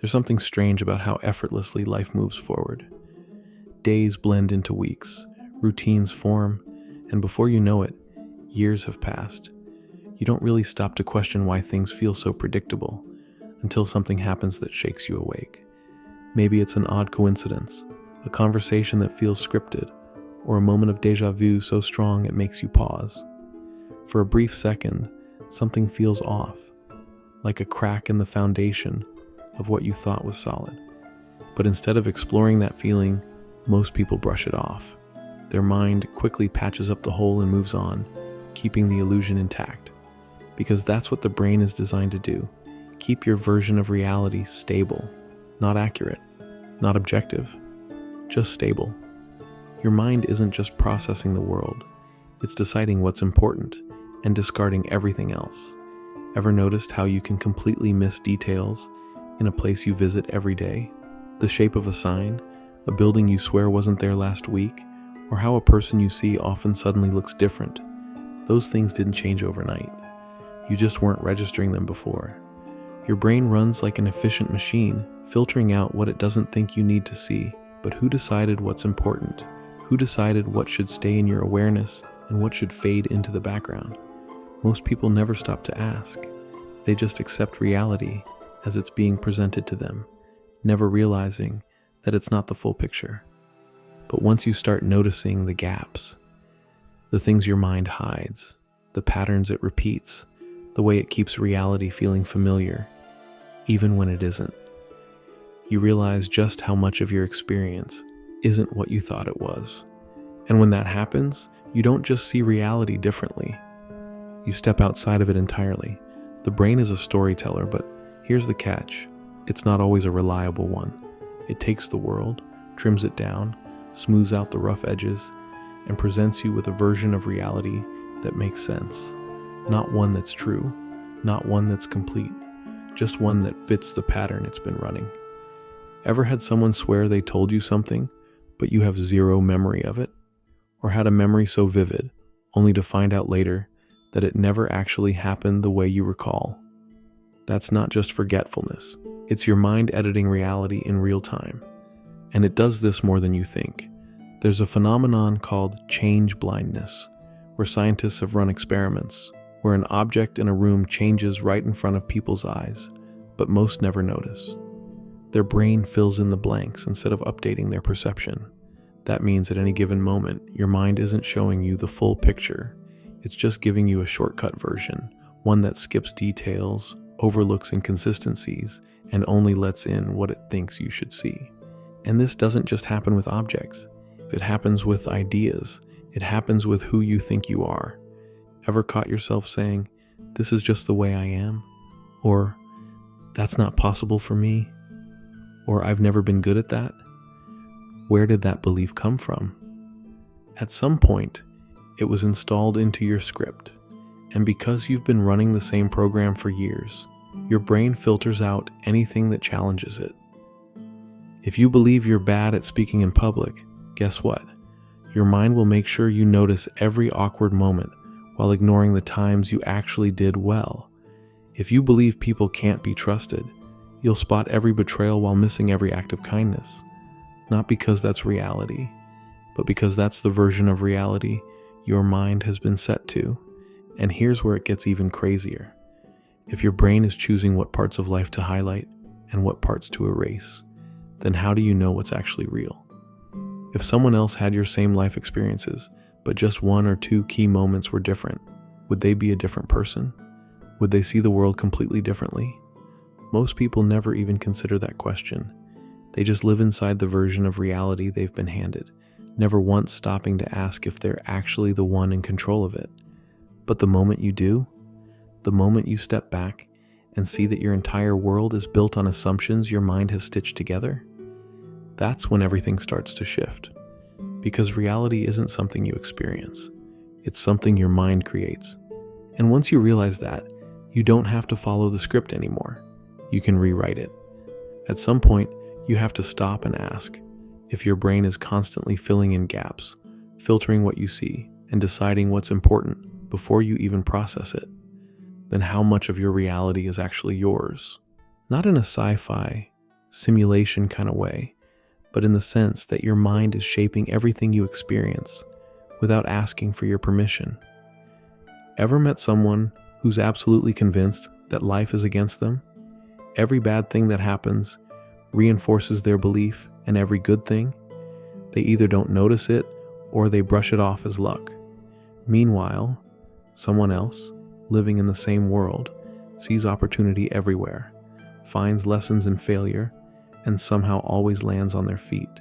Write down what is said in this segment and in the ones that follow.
There's something strange about how effortlessly life moves forward. Days blend into weeks, routines form, and before you know it, years have passed. You don't really stop to question why things feel so predictable until something happens that shakes you awake. Maybe it's an odd coincidence, a conversation that feels scripted, or a moment of déjà vu so strong it makes you pause. For a brief second, something feels off, like a crack in the foundation of what you thought was solid. But instead of exploring that feeling, most people brush it off. Their mind quickly patches up the hole and moves on, keeping the illusion intact. Because that's what the brain is designed to do. Keep your version of reality stable, not accurate, not objective, just stable. Your mind isn't just processing the world, it's deciding what's important and discarding everything else. Ever noticed how you can completely miss details in a place you visit every day? The shape of a sign, a building you swear wasn't there last week, or how a person you see often suddenly looks different. Those things didn't change overnight. You just weren't registering them before. Your brain runs like an efficient machine, filtering out what it doesn't think you need to see. But who decided what's important? Who decided what should stay in your awareness and what should fade into the background? Most people never stop to ask. They just accept reality as it's being presented to them, never realizing that it's not the full picture. But once you start noticing the gaps, the things your mind hides, the patterns it repeats, the way it keeps reality feeling familiar, even when it isn't, you realize just how much of your experience isn't what you thought it was. And when that happens, you don't just see reality differently. You step outside of it entirely. The brain is a storyteller, but here's the catch. It's not always a reliable one. It takes the world, trims it down, smooths out the rough edges, and presents you with a version of reality that makes sense. Not one that's true, not one that's complete, just one that fits the pattern it's been running. Ever had someone swear they told you something, but you have zero memory of it? Or had a memory so vivid, only to find out later that it never actually happened the way you recall? That's not just forgetfulness. It's your mind editing reality in real time. And it does this more than you think. There's a phenomenon called change blindness, where scientists have run experiments, where an object in a room changes right in front of people's eyes, but most never notice. Their brain fills in the blanks instead of updating their perception. That means at any given moment, your mind isn't showing you the full picture. It's just giving you a shortcut version, one that skips details, overlooks inconsistencies, and only lets in what it thinks you should see. And this doesn't just happen with objects. It happens with ideas. It happens with who you think you are. Ever caught yourself saying, "This is just the way I am," or "That's not possible for me," or "I've never been good at that"? Where did that belief come from? At some point, it was installed into your script, and because you've been running the same program for years, your brain filters out anything that challenges it. If you believe you're bad at speaking in public, guess what? Your mind will make sure you notice every awkward moment while ignoring the times you actually did well. If you believe people can't be trusted, you'll spot every betrayal while missing every act of kindness. Not because that's reality, but because that's the version of reality your mind has been set to. And here's where it gets even crazier. If your brain is choosing what parts of life to highlight and what parts to erase, then how do you know what's actually real? If someone else had your same life experiences, but just one or two key moments were different, would they be a different person? Would they see the world completely differently? Most people never even consider that question. They just live inside the version of reality they've been handed, never once stopping to ask if they're actually the one in control of it. But the moment you do, the moment you step back and see that your entire world is built on assumptions your mind has stitched together, that's when everything starts to shift. Because reality isn't something you experience, it's something your mind creates. And once you realize that, you don't have to follow the script anymore. You can rewrite it. At some point, you have to stop and ask if your brain is constantly filling in gaps, filtering what you see, and deciding what's important before you even process it. Then how much of your reality is actually yours? Not in a sci-fi, simulation kind of way, but in the sense that your mind is shaping everything you experience without asking for your permission. Ever met someone who's absolutely convinced that life is against them? Every bad thing that happens reinforces their belief, and every good thing, they either don't notice it or they brush it off as luck. Meanwhile, someone else, living in the same world, sees opportunity everywhere, finds lessons in failure, and somehow always lands on their feet.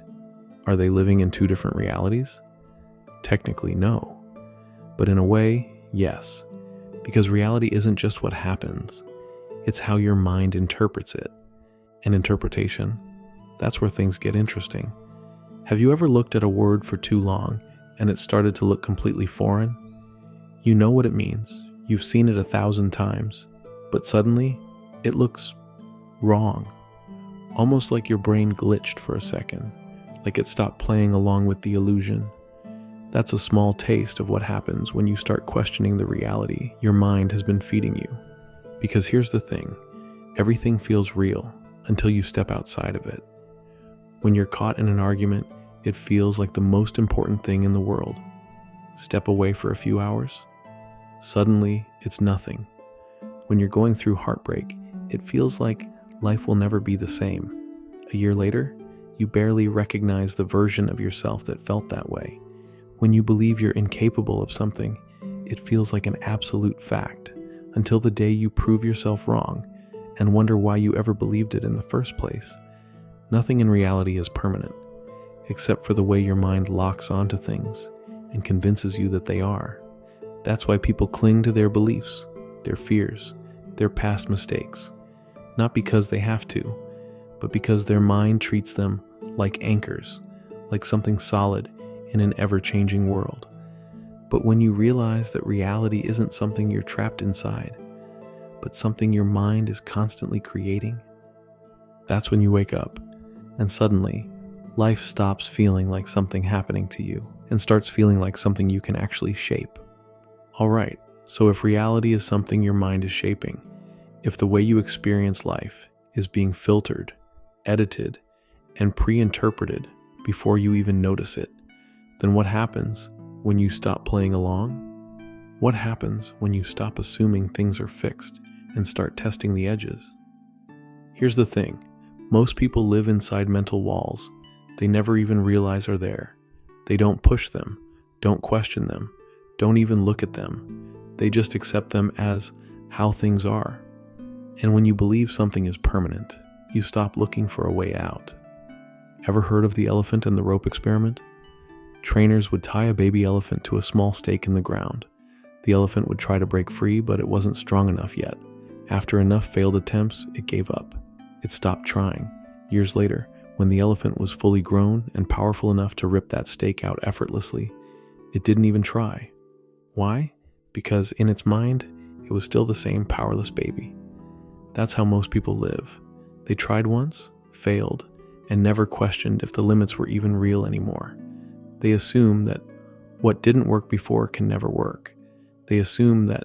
Are they living in two different realities? Technically, no. But in a way, yes. Because reality isn't just what happens, it's how your mind interprets it. And interpretation, that's where things get interesting. Have you ever looked at a word for too long and it started to look completely foreign? You know what it means, you've seen it 1,000 times, but suddenly it looks wrong. Almost like your brain glitched for a second, like it stopped playing along with the illusion. That's a small taste of what happens when you start questioning the reality your mind has been feeding you. Because here's the thing, everything feels real until you step outside of it. When you're caught in an argument, it feels like the most important thing in the world. Step away for a few hours, suddenly it's nothing. When you're going through heartbreak, it feels like life will never be the same. A year later, you barely recognize the version of yourself that felt that way. When you believe you're incapable of something, it feels like an absolute fact, until the day you prove yourself wrong and wonder why you ever believed it in the first place. Nothing in reality is permanent, except for the way your mind locks onto things and convinces you that they are. That's why people cling to their beliefs, their fears, their past mistakes, not because they have to, but because their mind treats them like anchors, like something solid in an ever-changing world. But when you realize that reality isn't something you're trapped inside, but something your mind is constantly creating, that's when you wake up, and suddenly, life stops feeling like something happening to you and starts feeling like something you can actually shape. Alright, so if reality is something your mind is shaping, if the way you experience life is being filtered, edited, and pre-interpreted before you even notice it, then what happens when you stop playing along? What happens when you stop assuming things are fixed and start testing the edges? Here's the thing, most people live inside mental walls they never even realize are there. They don't push them, don't question them, don't even look at them. They just accept them as how things are. And when you believe something is permanent, you stop looking for a way out. Ever heard of the elephant and the rope experiment? Trainers would tie a baby elephant to a small stake in the ground. The elephant would try to break free, but it wasn't strong enough yet. After enough failed attempts, it gave up. It stopped trying. Years later, when the elephant was fully grown and powerful enough to rip that stake out effortlessly, it didn't even try. Why? Because in its mind, it was still the same powerless baby. That's how most people live. They tried once, failed, and never questioned if the limits were even real anymore. They assume that what didn't work before can never work. They assume that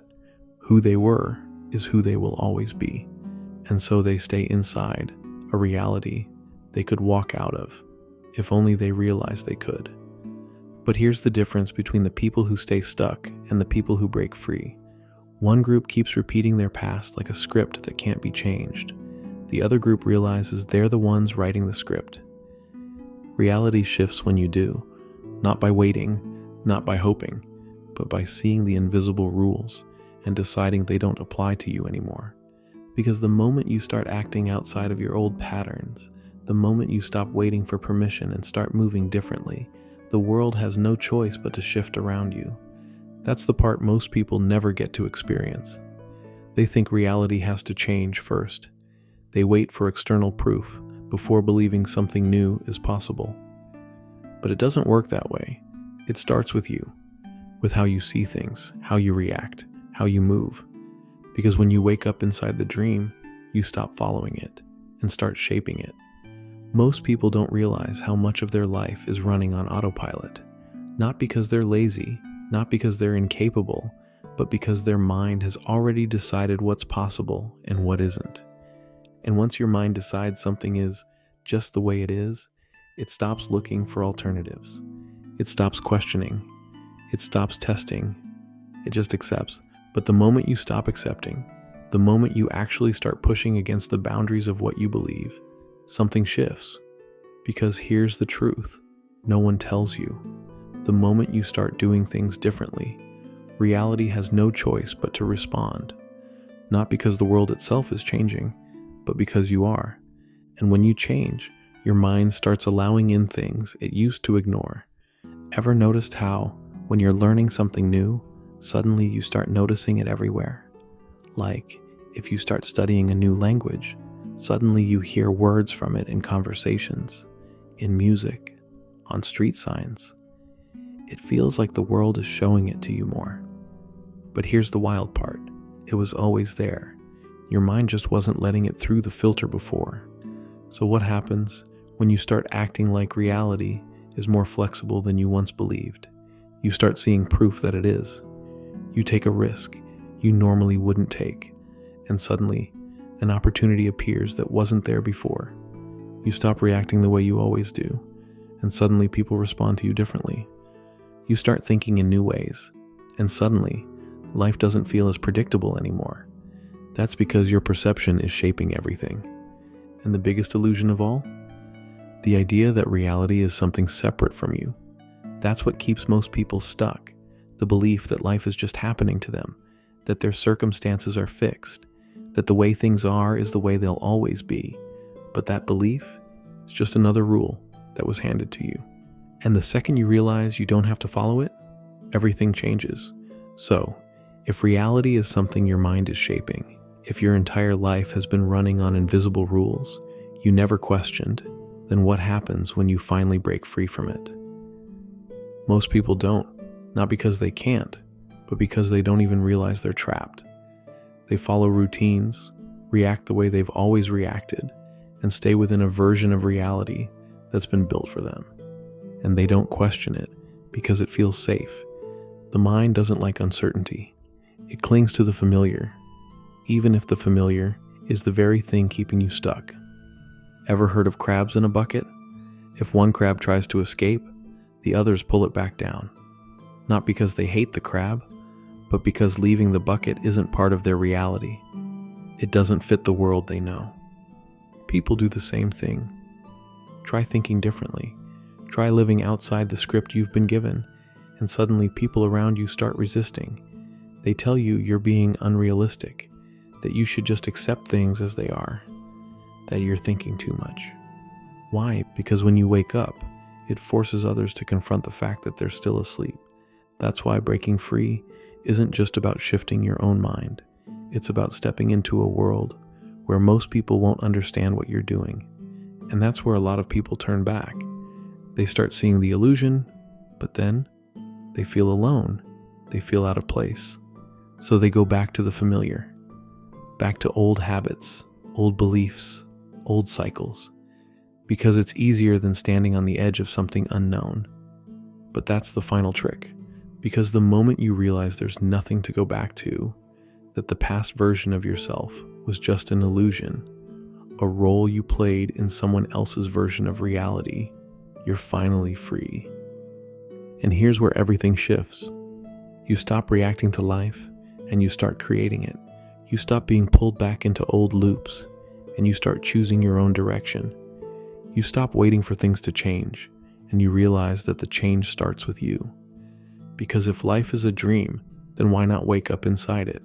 who they were is who they will always be. And so they stay inside a reality they could walk out of, if only they realized they could. But here's the difference between the people who stay stuck and the people who break free. One group keeps repeating their past like a script that can't be changed. The other group realizes they're the ones writing the script. Reality shifts when you do, not by waiting, not by hoping, but by seeing the invisible rules and deciding they don't apply to you anymore. Because the moment you start acting outside of your old patterns, the moment you stop waiting for permission and start moving differently, the world has no choice but to shift around you. That's the part most people never get to experience. They think reality has to change first. They wait for external proof before believing something new is possible. But it doesn't work that way. It starts with you, with how you see things, how you react, how you move. Because when you wake up inside the dream, you stop following it and start shaping it. Most people don't realize how much of their life is running on autopilot, not because they're lazy, not because they're incapable, but because their mind has already decided what's possible and what isn't. And once your mind decides something is, just the way it is, it stops looking for alternatives. It stops questioning. It stops testing. It just accepts. But the moment you stop accepting, the moment you actually start pushing against the boundaries of what you believe, something shifts. Because here's the truth, no one tells you. The moment you start doing things differently, reality has no choice but to respond. Not because the world itself is changing, but because you are. And when you change, your mind starts allowing in things it used to ignore. Ever noticed how, when you're learning something new, suddenly you start noticing it everywhere? Like, if you start studying a new language, suddenly you hear words from it in conversations, in music, on street signs. It feels like the world is showing it to you more. But here's the wild part. It was always there. Your mind just wasn't letting it through the filter before. So what happens when you start acting like reality is more flexible than you once believed? You start seeing proof that it is. You take a risk you normally wouldn't take, and suddenly an opportunity appears that wasn't there before. You stop reacting the way you always do, and suddenly people respond to you differently. You start thinking in new ways, and suddenly life doesn't feel as predictable anymore. That's because your perception is shaping everything. And the biggest illusion of all? The idea that reality is something separate from you. That's what keeps most people stuck. The belief that life is just happening to them, that their circumstances are fixed, that the way things are is the way they'll always be. But that belief is just another rule that was handed to you. And the second you realize you don't have to follow it, everything changes. So, if reality is something your mind is shaping, if your entire life has been running on invisible rules you never questioned, then what happens when you finally break free from it? Most people don't, not because they can't, but because they don't even realize they're trapped. They follow routines, react the way they've always reacted, and stay within a version of reality that's been built for them. And they don't question it because it feels safe. The mind doesn't like uncertainty. It clings to the familiar, even if the familiar is the very thing keeping you stuck. Ever heard of crabs in a bucket? If one crab tries to escape, the others pull it back down. Not because they hate the crab, but because leaving the bucket isn't part of their reality. It doesn't fit the world they know. People do the same thing. Try thinking differently. Try living outside the script you've been given, and suddenly people around you start resisting. They tell you you're being unrealistic, that you should just accept things as they are, that you're thinking too much. Why? Because when you wake up, it forces others to confront the fact that they're still asleep. That's why breaking free isn't just about shifting your own mind. It's about stepping into a world where most people won't understand what you're doing. And that's where a lot of people turn back. They start seeing the illusion, but then they feel alone. They feel out of place. So they go back to the familiar, back to old habits, old beliefs, old cycles, because it's easier than standing on the edge of something unknown. But that's the final trick, because the moment you realize there's nothing to go back to, that the past version of yourself was just an illusion, a role you played in someone else's version of reality, you're finally free. And here's where everything shifts. You stop reacting to life, and you start creating it. You stop being pulled back into old loops, and you start choosing your own direction. You stop waiting for things to change, and you realize that the change starts with you. Because if life is a dream, then why not wake up inside it?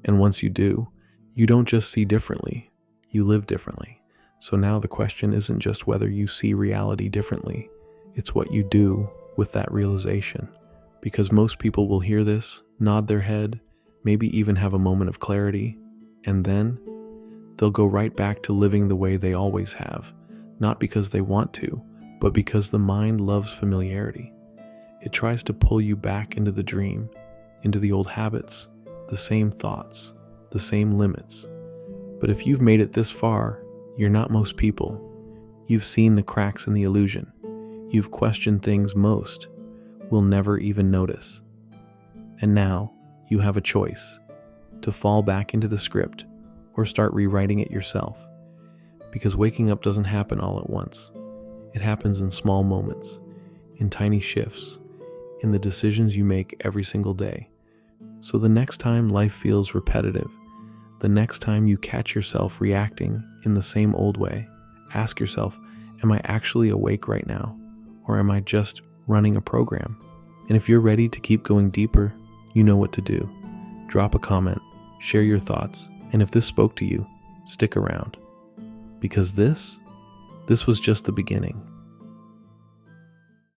And once you do, you don't just see differently, you live differently. So now the question isn't just whether you see reality differently, it's what you do with that realization. Because most people will hear this, nod their head, maybe even have a moment of clarity, and then they'll go right back to living the way they always have, not because they want to, but because the mind loves familiarity. It tries to pull you back into the dream, into the old habits, the same thoughts, the same limits. But if you've made it this far, you're not most people. You've seen the cracks in the illusion. You've questioned things most will never even notice. And now you have a choice, to fall back into the script or start rewriting it yourself. Because waking up doesn't happen all at once. It happens in small moments, in tiny shifts, in the decisions you make every single day. So the next time life feels repetitive, the next time you catch yourself reacting in the same old way, ask yourself, am I actually awake right now? Or am I just running a program? And if you're ready to keep going deeper, you know what to do. Drop a comment, share your thoughts, and if this spoke to you, stick around. Because this was just the beginning.